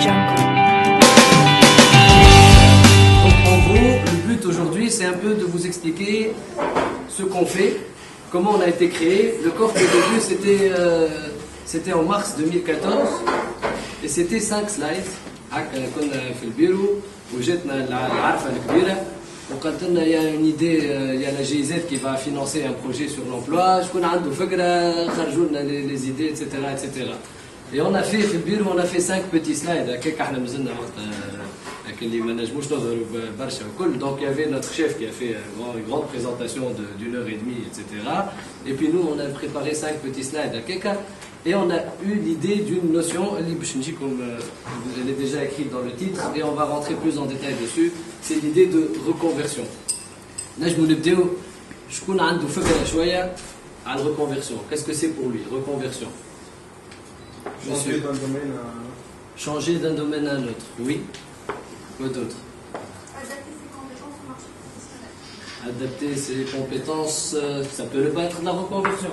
Jungle. Donc en gros, le but aujourd'hui, c'est un peu de vous expliquer ce qu'on fait, comment on a été créé. Le corps au début, c'était en mars 2014 et c'était 5 slides. كنا في البيرو وجاتنا العرفة الكبيرة وقالت لنا il y a une idée, il y a la GIZ qui va financer un projet sur l'emploi. شكون عنده فكرة خرجوا لنا les idées, etc., etc. Et on a fait في البيرو, on a fait 5 petits slides. هكاك احنا مازلنا اللي ما نجموش نظهروا برشا وكل. Donc il y avait notre chef qui a fait une grande présentation d'une heure et demie, etc. Et puis nous on a préparé 5 petits slides هكاك. Et on a eu l'idée d'une notion, comme elle est déjà écrite dans le titre, et on va rentrer plus en détail dessus, c'est l'idée de reconversion. نجمو نبداو شكون عنده فكرة شوية على reconversion. Qu'est-ce que c'est pour lui, reconversion? Changer d'un domaine à un autre. Oui. Quoi d'autre? Adapter ses compétences, ça peut ne pas être de la reconversion.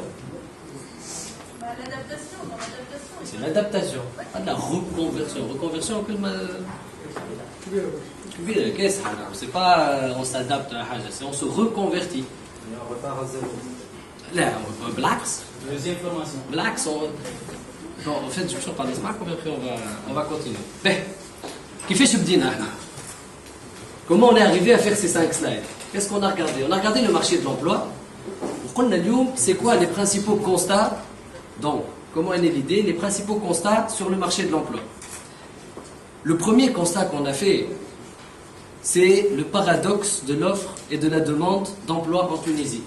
L'adaptation, dans l'adaptation. C'est l'adaptation, pas de la reconversion. Reconversion, c'est pas on s'adapte à la haja, c'est on se reconvertit. On repart à zéro. Là, Blacks. Deuxième formation. Blacks, non, en fait, je ne parle pas, après on va continuer. Ben, qui fait Subdina? Comment on est arrivé à faire ces 5 slides? Qu'est-ce qu'on a regardé? On a regardé le marché de l'emploi. C'est quoi les principaux constats? Donc, comment est née l'idée? Les principaux constats sur le marché de l'emploi. Le premier constat qu'on a fait, c'est le paradoxe de l'offre et de la demande d'emploi en Tunisie.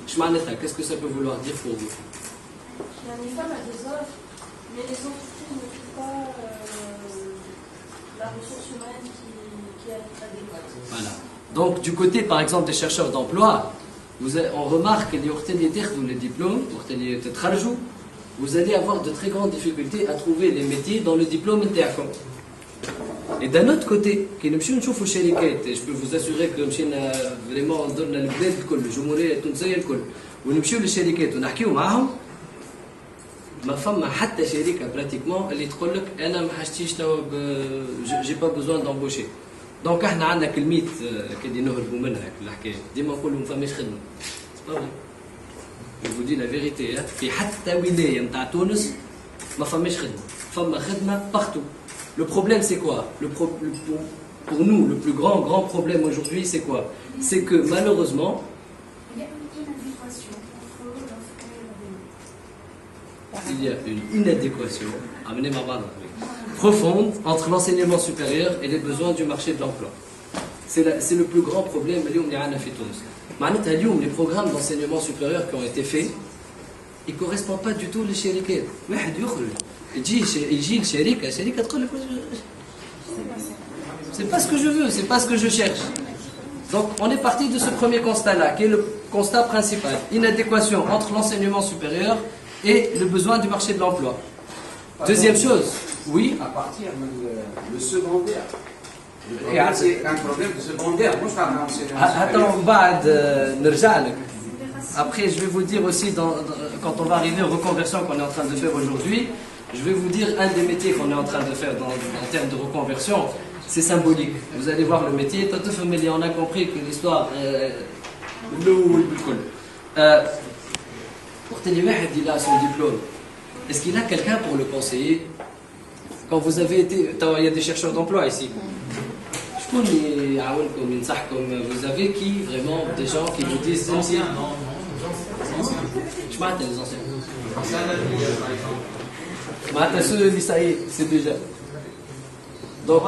Qu'est-ce que ça peut vouloir dire pour vous? Les femmes ont des offres, mais les entreprises ne trouvent pas la ressource humaine qui est adéquate. Voilà. Donc, du côté, par exemple, des chercheurs d'emploi, on remarque que les diplômes, vous allez avoir de très grandes difficultés à trouver les métiers dans le diplôme interne. Et d'un autre côté, je peux vous assurer que nous vraiment dans le bled الكل, الجمهورية التونسية الكل, ونمشيو للشركات ونحكيو معاهم, ما فما حتى شركة براتيكمون اللي تقول لك أنا ما حاجتيش توا j'ai pas besoin d'embaucher. دونك احنا عندنا كلميت كي نهربوا منها الحكاية, ديما نقولوا ما فماش خدمة. C'est pas vrai. Je vous dis la vérité, في حتى ولاية نتاع تونس ما فماش خدمة, فما خدمة partout. Le problème c'est quoi? Pour nous, le plus grand problème aujourd'hui c'est quoi? C'est que malheureusement, il y a une inadéquation profonde entre l'enseignement supérieur et les besoins du marché de l'emploi. C'est le plus grand problème اللي عندنا في تونس. معناتها اليوم les programmes d'enseignement supérieur qui ont été faits, ils ne correspondent pas du tout للشركات. واحد يخرج يجي الشركة تقول لك c'est pas ce que je veux, c'est pas ce que je cherche. Donc on est parti de ce premier constat-là, qui est le constat principal, inadéquation entre l'enseignement supérieur et le besoin du marché de l'emploi. Deuxième chose, oui. À partir du secondaire. C'est un problème de secondaire. Moi, je parle d'enseignement supérieur. Après, je vais vous dire aussi, quand on va arriver aux reconversions qu'on est en train de faire aujourd'hui, je vais vous dire un des métiers qu'on est en train de faire en termes de reconversion, c'est symbolique. Vous allez voir le métier, on a compris que l'histoire, pour il a son diplôme. Est-ce qu'il a quelqu'un pour le conseiller? Quand vous avez été, il y a des chercheurs d'emploi ici. Vous avez qui vraiment des gens qui vous disent anciens? Je m'attends les anciens. Ceux qui ça y est, c'est déjà. Donc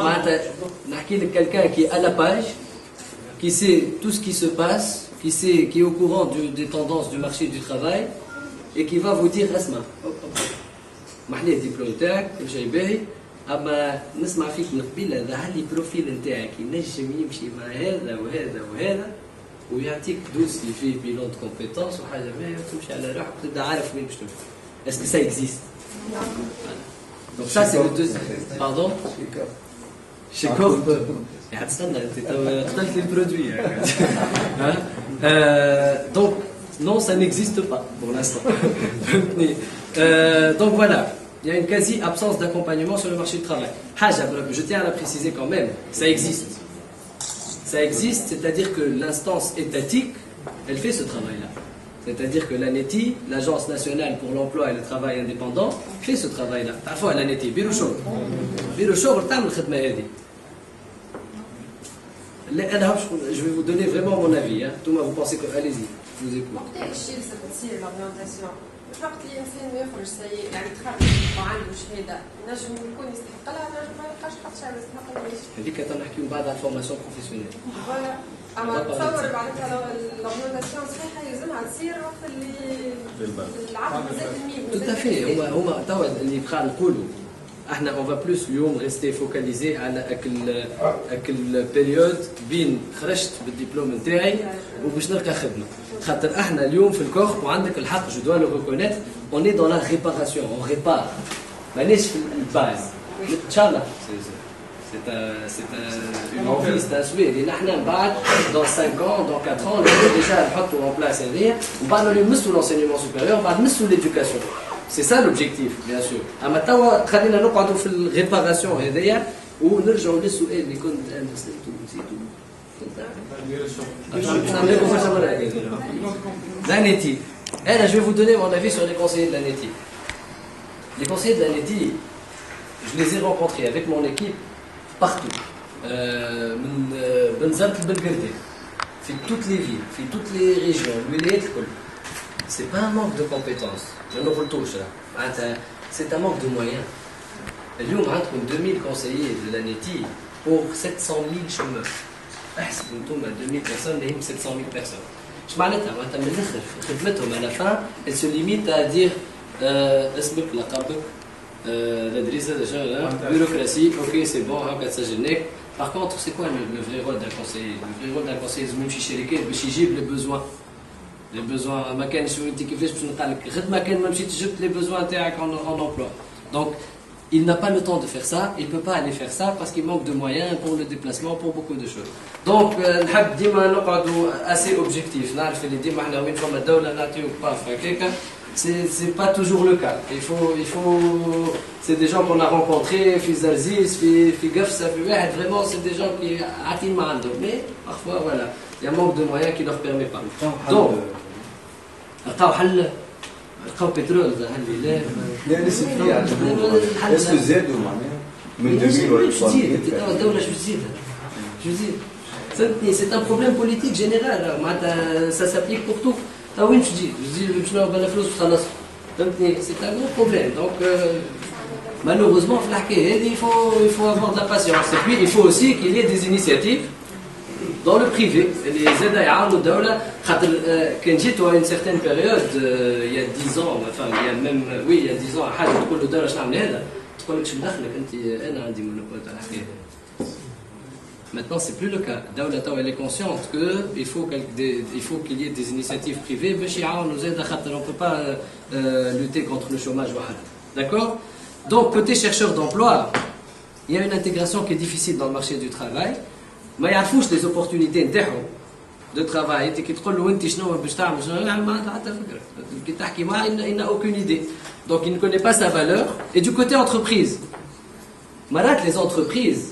quelqu'un qui est à la page, qui sait tout ce qui se passe, qui est au courant des tendances du marché du travail et qui va vous dire Asma. محلي الدبلوم تاعك جاي باهي, اما نسمع فيك من قبيله ظهر لي بروفيل نتاعك ينجم يمشي مع هذا وهذا وهذا ويعطيك دوسي فيه بيلون دو كومبيتونس وحاجه باهيه وتمشي على روحك وتبدا عارف وين باش تمشي. Est-ce que ça existe? Donc ça c'est le deuxième. Pardon? Chez Corp. استنى انت قتلت لي البرودوي. Donc non, ça n'existe pas pour l'instant. Donc voilà. il y a une quasi-absence d'accompagnement sur le marché du travail. Je tiens à la préciser quand même, ça existe. Ça existe, c'est-à-dire que l'instance étatique, elle fait ce travail-là. C'est-à-dire que l'ANETI, l'Agence nationale pour l'emploi et le travail indépendant, fait ce travail-là. Parfois, l'ANETI, بيرو شغل تعمل الخدمة هذه. Je vais vous donner vraiment mon avis. Hein. Tout le monde, vous pensez que... Allez-y, je vous écoute. الوقت اللي الانسان يخرج سيء يعني تخرج وعنده شهاده نجم يكون يستحق لها نجم ما يلقاش حتى شيء يستحق لها. هذيك تنحكيو بعد على الفورماسيون بروفيسيونيل. فوالا اما تصور بعدها لوغمونتاسيون صحيحه يلزمها تصير وقت اللي العقد زاد الميم. Tout à fait. هما توا اللي بقى نقولوا احنا اون فا بلوس اليوم ريستي فوكاليزي على اكل بيريود بين خرجت بالدبلوم نتاعي وباش نلقى خدمه. خاطر احنا اليوم في الكور وعندك الحق جو دوا لو ريكونيت اون اي دون لا ريباراسيون اون ريبار مانيش في الباز ان شاء الله c'est une envie, c'est un souhait. Et nous, dans 5 ans, dans 4 ans, on va déjà mettre en place un lien. On va nous mettre sous l'enseignement supérieur, on va nous mettre sous l'éducation. C'est ça l'objectif, bien sûr. Maintenant, on va nous faire la réparation. Ou nous allons nous souhaiter les l'ANETI. Je vais vous donner mon avis sur les conseillers de l'ANETI. Les conseillers de l'ANETI, je les ai rencontrés avec mon équipe partout. Benzart Belgardé, في toutes les villes, في toutes les régions, الولايات الكل. C'est pas un manque de compétences. Je ne قلتوش. C'est un manque de moyens. اليوم عندكم 2000 conseillers de l'ANETI pour 700 000 chômeurs. احسبوا انتم 2000 personnes اللي هم 700 000 personnes. ايش معناتها؟ معناتها من الاخر خدمتهم à la fin, elle se limite à dire اسمك لقبك l'adresse de bureaucratie, ok c'est bon, ça génère. Par contre, c'est quoi le vrai rôle d'un conseiller? Le vrai rôle d'un conseiller, c'est même chez les quais, c'est les besoins. Les besoins, ma canne sur une tique flèche, je ne sais pas, ma canne, même si tu jettes les besoins en emploi. Donc, il n'a pas le temps de faire ça, il ne peut pas aller faire ça parce qu'il manque de moyens pour le déplacement, pour beaucoup de choses. Donc, نحب ديما نقعدوا assez objectif. نعرف اللي ديما احنا وين فما الدولة نعطيو باف هكاك. C'est pas toujours le cas. C'est des gens qu'on a rencontrés, في زرزيز, في قفصة, في واحد, vraiment c'est des gens qui عاطين ما عندهم. Mais parfois voilà, il y a un manque de moyens qui ne leur permet pas. Donc, لقاو حل, لقاو بترول هالليلة. لا نسيت فيها. اسكو زادوا معناها من 2000 ولا 3000. الدولة شو تزيدها؟ شو تزيد؟ C'est un problème politique général. Ça s'applique pour tout. وين تجي؟ تجي باش ناخذ فلوس وخلص. فهمتني؟ C'est un gros problème. Donc malheureusement في الحكاية هذه il faut avoir de la patience. Et puis il faut aussi qu'il y ait des initiatives dans le privé. اللي زاد يعاونوا الدولة خاطر كان جيتوا à une certaine période il y a 10 ans, enfin il y a même oui il y a 10 ans حاجة تقول للدولة شنو نعمل هذا؟ تقول لك شو دخلك أنت أنا عندي مونوبول تاع الحكاية. Maintenant, c'est plus le cas. Daoula Tawa, elle est consciente qu'il faut qu'il y ait des initiatives privées. On ne peut pas lutter contre le chômage. D'accord? Donc, côté chercheur d'emploi, il y a une intégration qui est difficile dans le marché du travail. Mais il y a les opportunités de travail. Il n'a aucune idée. Donc, il ne connaît pas sa valeur. Et du côté entreprise, les entreprises,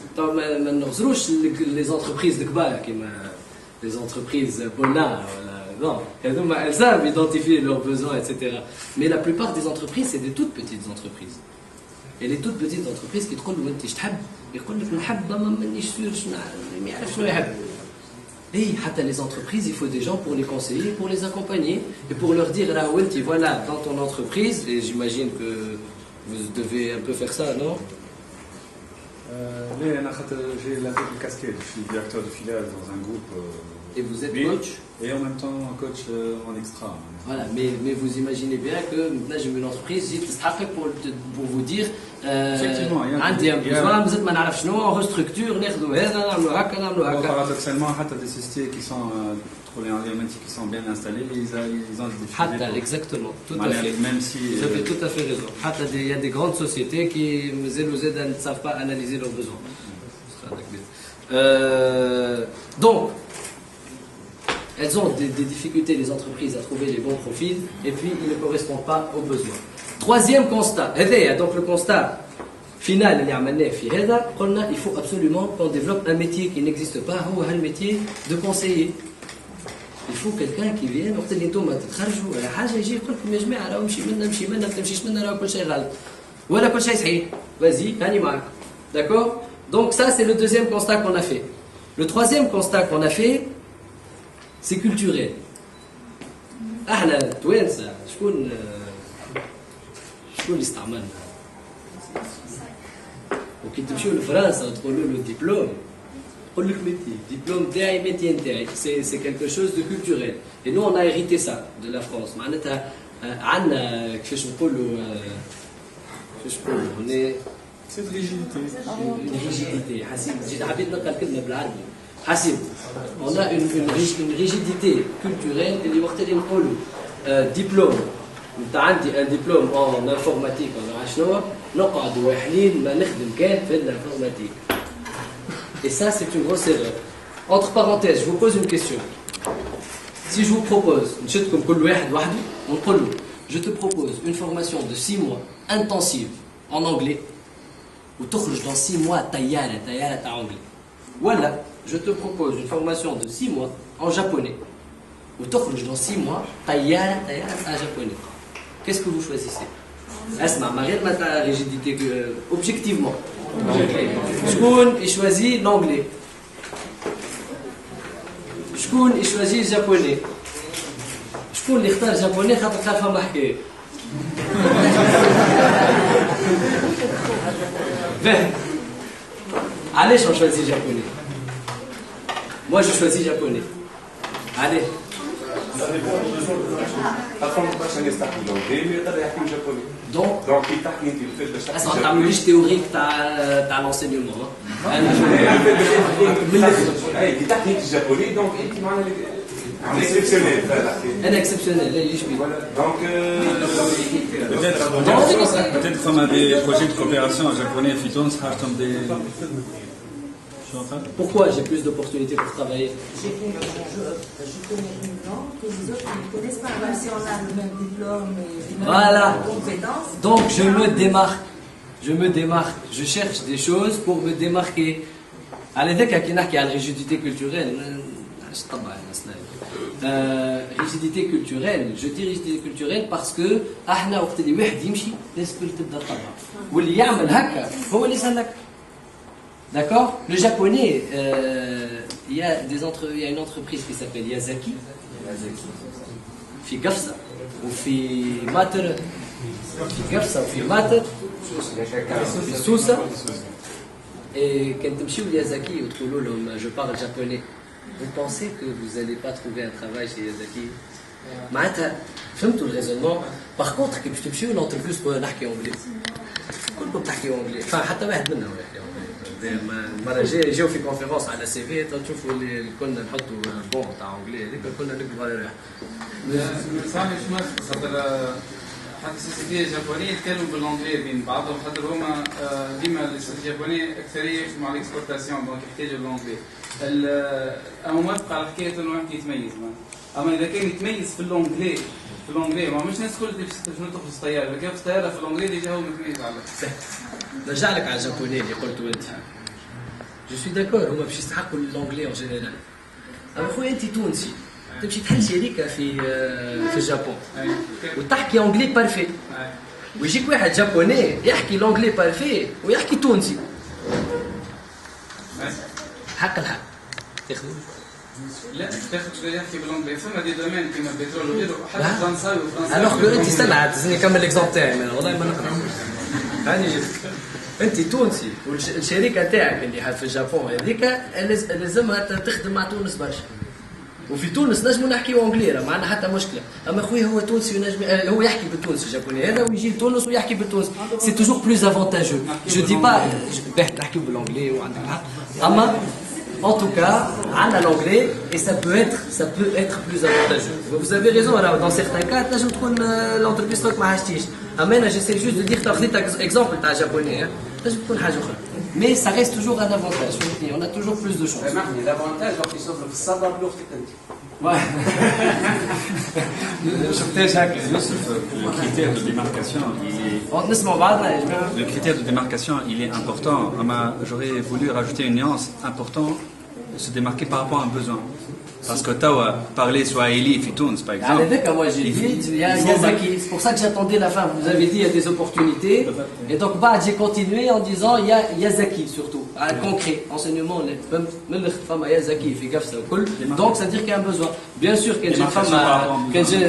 les entreprises de Kbar, les entreprises Bona, non, elles savent identifier leurs besoins, etc. Mais la plupart des entreprises, c'est des toutes petites entreprises. Et les toutes petites entreprises qui te disent وانت تحب يقول لك نحب ما مانيش سير ما يعرف شنو يحب. Et حتى les entreprises, il faut des gens pour les conseiller, pour les accompagner et pour leur dire là voilà dans ton entreprise, et j'imagine que vous devez un peu faire ça, non? J'ai la double casquette, je suis directeur de filiale dans un groupe. Et vous êtes coach? Et en même temps coach en extra. Voilà, mais vous imaginez bien que maintenant j'ai une entreprise, j'ai pour vous dire effectivement, عندي un besoin, vous êtes ما نعرف شنو, on restructure, ناخذوا هذا, نعملوا هكا, نعملوا هكا. Paradoxalement, حتى des sociétés qui sont qui sont bien installées, ils ont des difficultés. Exactement, tout à fait. Même si vous avez tout à fait raison. Il y a des grandes sociétés qui ne savent pas analyser leurs besoins. Donc, elles ont des difficultés, les entreprises, à trouver les bons profils, et puis ils ne correspondent pas aux besoins. Troisième constat, donc le constat final, il faut absolument qu'on développe un métier qui n'existe pas, c'est le métier de conseiller. Il faut quelqu'un qui vienne وقت اللي انتم تتخرجوا ولا حاجه يجي يقول لكم يا جماعه راه مشي منا ما تمشيش منا راه كل شيء غلط ولا كل شيء صحيح. Vas-y, هاني معك. D'accord? Donc ça c'est le deuxième constat qu'on a fait. Le troisième constat qu'on a fait, c'est culturel. احنا توانسه شكون اللي استعملنا؟ وكي تمشيو لفرنسا وتقولوا له دبلوم يقول لك métier, diplôme تاعي métier نتاعي, c'est quelque chose de culturel. Et nous on a hérité ça de la France. معناتها عندنا كيفاش نقولوا on est C'est de rigidité. une rigidité. حسيب جيت حبيت نلقى الكلمه بالعربي. حسيب on a une rigidité culturelle اللي وقت اللي نقولوا diplôme انت عندي un diplôme en informatique ولا شنو نقعدوا واحلين ما نخدم كان في الانفورماتيك. Et ça, c'est une grosse erreur. Entre parenthèses, je vous pose une question. Si je vous propose, je te propose une formation de 6 mois intensive en anglais, ou dans 6 mois taillare ta anglais. Voilà, je te propose une formation de 6 mois en japonais, ou dans 6 mois taillare ta japonais. Qu'est-ce que vous choisissez? Asma, ma rigidité objectivement. شكون يشوازي l'anglais شكون يشوازي الجابوني شكون اللي اختار الجابوني خاطر خاف فما حكايه فاهم علاش نشوازي الجابوني moi je choisis japonais allez donc ça on t'a mis théorique t'as l'enseignement les techniques japonais donc un exceptionnel un exceptionnel donc peut-être qu'on a des projets de coopération en japonais et Python, ça comme des... Pourquoi j'ai plus d'opportunités pour travailler? Je connais une langue que les autres ne connaissent pas, même si on a le même diplôme et les mêmes compétences. Donc je me démarque, je cherche des choses pour me démarquer. على ذاك كي نحكي على rigidité culturelle, rigidité culturelle, je dis rigidité culturelle parce que احنا وقت اللي واحد يمشي الناس الكل تبدا تطبع واللي يعمل هكا هو اللي سلك. D'accord? Le japonais, il y a une entreprise qui s'appelle Yazaki. في قفصة وفي ماتر في قفصة وفي ماتر في سوسة. Et quand تمشيو ليازاكي وتقولوا لهم je parle japonais, vous pensez que vous n'allez pas trouver un travail chez Yazaki? معناتها فهمتوا الريزونمون. Par contre كي باش تمشيو لونتربريز تقولوا نحكي انجلي كلكم تحكيوا انجلي فحتى واحد منا يحكي المره الجايه يجيو في كونفيرونس على سي في تشوفوا اللي كنا نحطوا بون تاع انجلي هذيك كنا نكتبوا على روحنا. صحيح شنو خاطر حتى السوسيتي الجابونيه يتكلموا بالانجلي بين بعضهم خاطر هما ديما السوسيتي الجابونيه اكثريه يخدموا على الاكسبورتاسيون دونك يحتاجوا الانجلي. انا موافق على حكايه انه واحد يتميز اما اذا كان يتميز في الانجلي ما مش ناس كل اللي تدخل في الطياره اذا كان في الطياره في الانجلي اللي هو متميز على نرجع لك على الجابوني اللي قلته انت. جو سوي داكور هما باش يستحقوا الانجلي اون جينيرال. اما خويا انت تونسي تمشي تحل شركه في الجابون وتحكي انجلي بارفي ويجيك واحد جابوني يحكي الانجلي بارفي ويحكي تونسي حق الحق تاخذوا لا تاخذ يحكي بالانجلي فما دي دومين كيما البترول وغيره حتى فرنساوي الوغ كو انت استنى تزني كمل ليكزومبل تاعي والله ما نقرا هاني انت تونسي والشركه تاعك اللي في الجابون هذيك لازمها تخدم مع تونس برشا وفي تونس نجموا نحكيو انجلي راه ما عندنا حتى مشكله. اما خويا هو تونسي ونجم هو يحكي بالتونسي الجابوني هذا ويجي لتونس ويحكي بالتونسي سي توجور بلوز افونتاجو. جو دي با نحكيو بالانجلي وعندك الحق اما en tout cas عندنا l'anglais et ça peut être plus avantageux. Vous avez raison dans certains cas تنجم تكون l'entreprise تاعك ما عاشتيش اما انا j'essaie juste de dire تاخذ exemple تاع جابوني تنجم تكون حاجه اخرى mais ça reste toujours un avantage. On a toujours plus de chance. l'avantage وقت يصير في الصدر بلغتك انت Le critère de démarcation, il est important. J'aurais voulu rajouter une nuance importante, se démarquer par rapport à un besoin. Parce que Tawa parlait Swahili et Tunis, par exemple. Moi j'ai dit, il y a Zaki. C'est pour ça que j'attendais la fin. Vous avez dit il y a des opportunités. Et donc j'ai continué en disant il y a Zaki surtout. Concret, enseignement, donc ça veut dire qu'il y a un besoin. Bien sûr, quand j'ai une femme, quand j'ai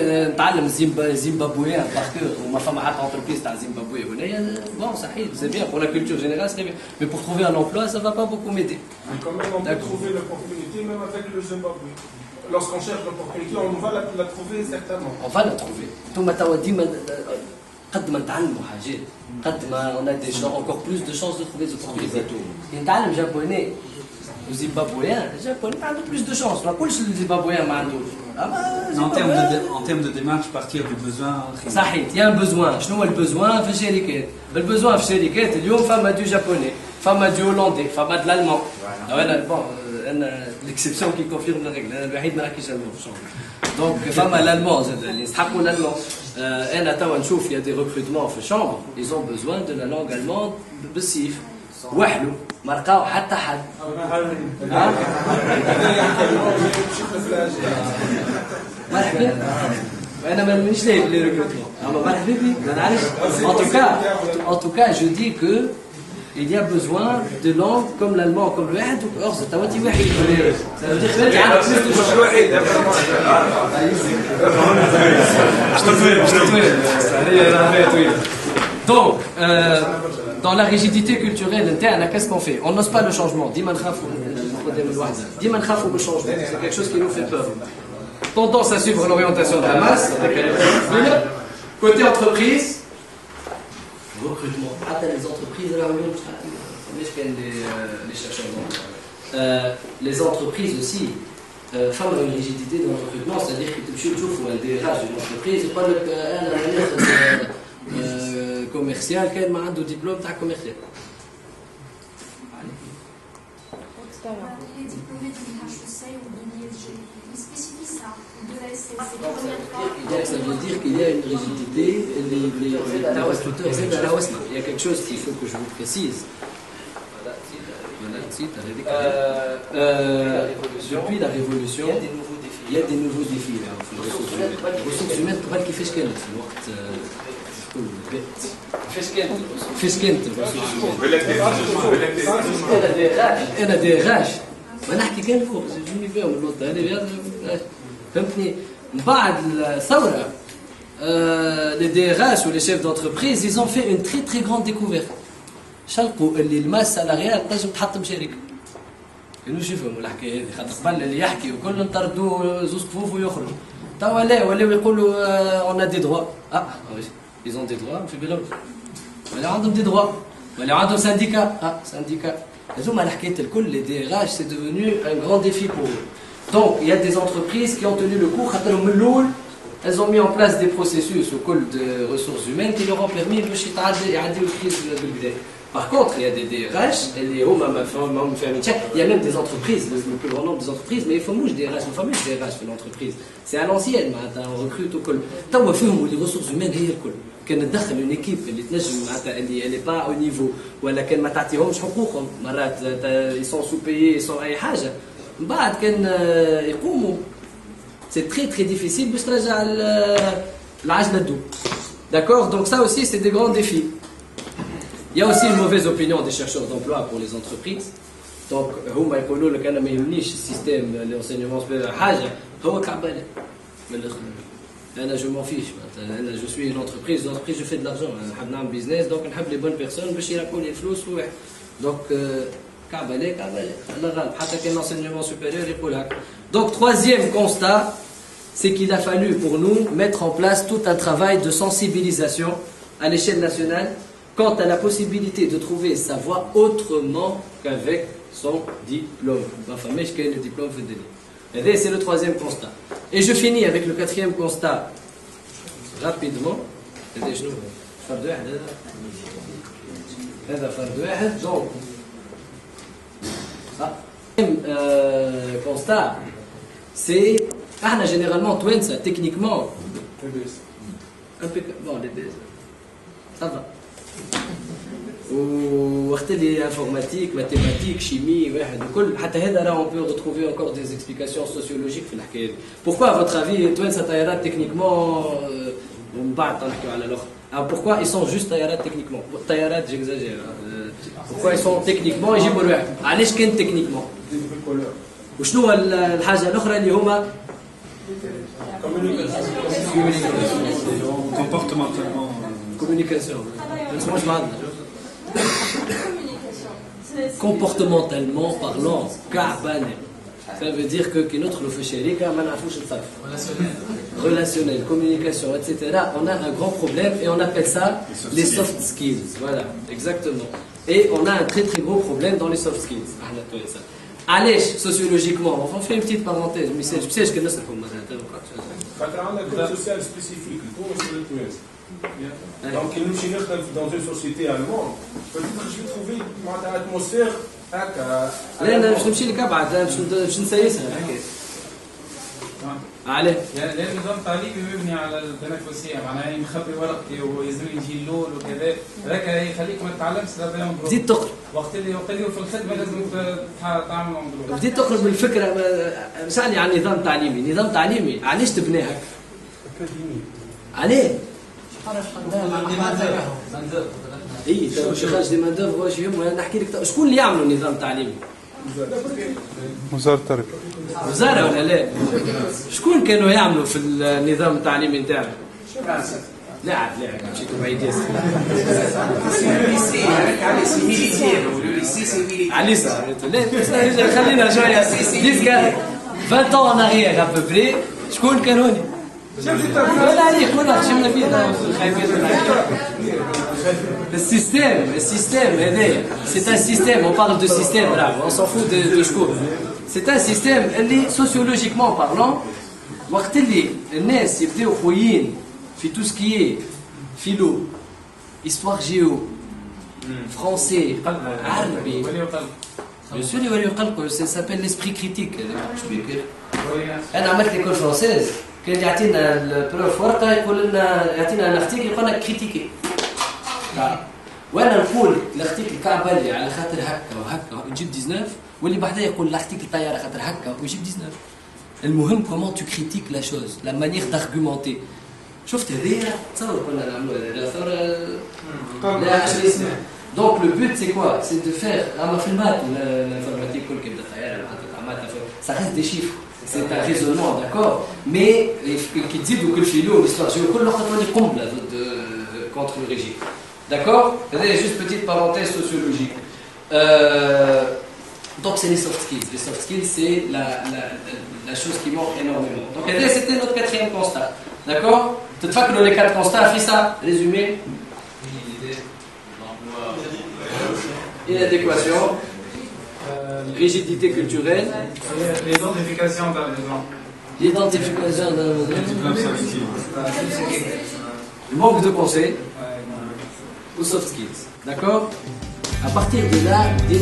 zimbabwéen par cœur, ou ma femme a une entreprise zimbabwéen, bon, ça c'est bien pour la culture générale, c'est bien. Mais pour trouver un emploi, ça ne va pas beaucoup m'aider. Quand même, on peut trouver l'opportunité même avec le Zimbabwe. Lorsqu'on cherche l'opportunité, on va la trouver certainement. On va la trouver. قد ما نتعلموا حاجات قد ما on a des gens encore plus de chances de trouver des opportunités. نتعلم japonais ou zimbabwéen, japonais a plus de chances. ما نقولش الزيمبابويان ما عندوش. En termes de démarche, partir du besoin. صحيح, il y a un besoin. شنو هو البزوان في الشركات؟ البزوان في الشركات اليوم فما du japonais, فما du hollandais, فما de l'allemand. Bon, l'exception qui confirme la règle. الوحيد ما راكيش allemand في الشغل. Donc, فما l'allemand, اللي يسحقوا l'allemand. أنا توا نشوف il y a des recrutements في chambre, ils ont besoin de la langue allemande بالسيف. وحلو ما لقاو حتى حد. مرحبا. أنا مانيش لاقي لي ريكروتمون. أما مرحبا بك ما نعرفش. En tout cas, je dis que il y a besoin de langues comme l'allemand, comme le واحد ou ça veut dire ça veut dire que tu as plus de Donc, dans la rigidité culturelle interne, qu'est-ce qu'on fait? On n'ose pas le changement. Dis-moi le changement. C'est quelque chose qui nous fait peur. Tendance à suivre l'orientation de la masse. Côté entreprise, recrutement. Les entreprises, les chercheurs d'emploi. Les entreprises aussi font une rigidité dans le recrutement, c'est-à-dire que tu trouves un DRH d'une entreprise, pas le commercial, quel a un diplôme commercial. Les diplômés de l'IHEC ou de l'ISG, ils spécifient ça, de la SSC. Ça veut dire qu'il y a une rigidité, les recruteurs, il y a quelque chose qu'il faut que je vous précise. Depuis la révolution, il y a des nouveaux défis. Les ressources humaines, tu vois qu'il fait ce qu'elle فيش كانت انا دي راش ما نحكي كان فوق جوني فيهم الوضع هذا فهمتني. من بعد الثوره les DRH ou les chefs d'entreprise ils ont fait une très très grande découverte. شلقوا اللي الماس سالاريال تنجم تحط بشركه كانوا يشوفوا الحكايه هذه خاطر قبل اللي يحكي وكل نطردوا زوز كفوف ويخرج توا لا ولاو يقولوا on a des droits. Ils ont des droits, on fait Belarus. Ils ont des droits. Ils ont un syndicat. Syndicat. Les DRH, c'est devenu un grand défi pour eux. Donc, il y a des entreprises qui ont tenu le coup. Elles ont mis en place des processus au col de ressources humaines qui leur ont permis de crise de. Par contre, il y a des DRH, il y a même des entreprises, le plus grand nombre des entreprises, mais il faut mouche DRH, il faut mouche DRH في l'entreprise. C'est à l'ancienne, on recrute au col. توا فهموا les ressources humaines هي الكل. كان تدخل une équipe اللي تنجم معناتها اللي elle est pas au niveau ولا كان ما تعطيهمش حقوقهم مرات ils sont sous-payés, ils sont أي حاجة. من بعد كان يقوموا. C'est très très difficile باش ترجع العجلة تدور. D'accord? Donc ça aussi c'est des grands défis. Il y a aussi une mauvaise opinion des chercheurs d'emploi pour les entreprises. Donc, هما يقولوا لك أنا ما يهمنيش السيستم l'enseignement supérieur حاجة هو كعبالة. أنا je m'en fiche. أنا je suis une entreprise je fais de l'argent. نحب نعمل business donc نحب les bonnes personnes باش يربحوا لي فلوس وواحد. Donc كعبالة الله غالب حتى كان l'enseignement supérieur يقول هكا. Donc troisième constat, c'est qu'il a fallu pour nous mettre en place tout un travail de sensibilisation à l'échelle nationale quant à la possibilité de trouver sa voie autrement qu'avec son diplôme. Enfin, mais je le diplôme fait c'est le troisième constat. Et je finis avec le quatrième constat rapidement. Donc, constat, c'est Ah, généralement, Twins, techniquement. Bon, les deux. Ça va. وقت اللي informatique, mathématiques, chimie, وكل حتى هذا راه on peut retrouver encore des explications sociologiques في الحكايه. Pourquoi à votre avis Twins طيارات techniquement ومن بعد نحكيو على الاخر. Pourquoi ils sont juste طيارات techniquement? طيارات j'exagère. Pourquoi ils sont techniquement يجيبوا الواحد؟ علاش كان techniquement؟ وشنو الحاجه الاخرى اللي هما comportementalement communication. Comportementalement parlant, ça veut dire que notre relationnel, communication, etc. On a un grand problème et on appelle ça les soft skills. Voilà, exactement. Et on a un très très gros problème dans les soft skills. Allez, sociologiquement, on fait une petite parenthèse, mais je sais que nous ça comme un code social spécifique. Donc, nous sommes dans une société allemande. Peut-être que je vais trouver une atmosphère. لا انا باش نمشي لك ابعد باش نسيسها هكا علاه يعني النظام التعليمي مبني على التنافسيه معناها مخبي ورقتي ويلزم يجي اللول وكذا هذاك يخليك ما تتعلمش زيد تقرب وقت اللي في الخدمه لازم تعمل معهم بديت تقرب من الفكره سالني عن نظام تعليمي نظام تعليمي علاش تبناه هكا علاه اي شي خارج دي ماندوف واش يهم نحكي لك شكون اللي يعملوا نظام تعليمي وزارة التربية وزارة ولا لا شكون كانوا يعملوا في النظام التعليمي نتاعنا لاعب مشيتوا بعيد ياسر علي لا خلينا شويه ديسكا 20 ans en arrière à peu près شكون كانوا ولا عليك ولا خشمنا فيه le système c'est un système on parle de système là on s'en fout de شكون c'est un système اللي sociologiquement parlant وقت اللي الناس يبداو خويين في tout ce qui est philo histoire géo français arabe bien sûr يوليو يقلقوا ça s'appelle l'esprit critique انا عملت ليكول فرونسيز كان يعطينا البروف ورقه يقول لنا يعطينا ان ارتيكل يقول لك كريتيكي وانا نقول الارتيكل كعبه لي على خاطر هكا وهكا ويجيب 19 واللي بعدها يقول الارتيكل طياره خاطر هكا ويجيب 19 المهم كومون تو كريتيك لا شوز لا مانيير دارغومونتي شفت هذايا تصور كنا نعملوا هذا ثوره لا 10 سنين دونك لو بوت سي كوا سي دو فير اما في المات الانفورماتيك كل كيبدا طياره حطيت ça reste des chiffres c'est un raisonnement d'accord mais qui dit que le philo l'histoire géo كل وقت تولي قنبله contre le régime d'accord c'est juste petite parenthèse sociologique donc c'est les soft skills c'est la chose qui manque énormément donc c'était notre quatrième constat d'accord تتفكروا les 4 constats في ça résumé inadéquation rigidité culturelle l'identification d'un maison l'identification d'un maison le manque de conseil ou soft skills d'accord à partir de là dès